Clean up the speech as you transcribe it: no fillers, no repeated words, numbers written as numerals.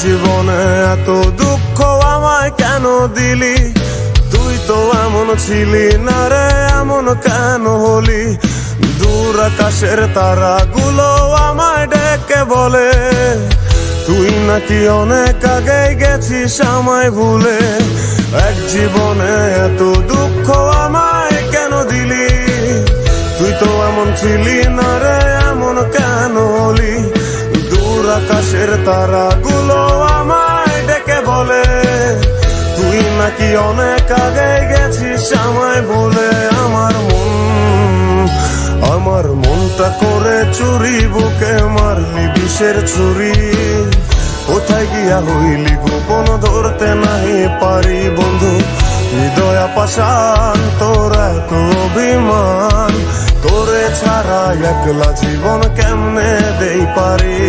জীবনে এত দুঃখ আমায় কেন দিলি? তুই তো এমন ছিলি না রে, এমন কেন হলি? দূর আকাশের তারাগুলো আমায় ডেকে বলে তুই নাকি অনেক আগে গেছিস আমায় ভুলে। এক জীবনে এত দুঃখ আমায় কেন দিলি? তুই তো এমন ছিলি না রে, এমন কেন হলি? দূর আকাশের তারাগুলো আমায় ডেকে বলে তুই নাকি অনেক আগে গেছিস আমায় ভুলে। আমার মনটা করে চুরি, বুকে মারলি বিষের ছুরি। কোথায় গিয়া হইলি গোপন ধরতে নাহি পারি বন্ধু। হৃদয় পাষাণ তোর এত অভিমান, তোরে ছাড়া একলা জীবন কেমনে দেই পারি?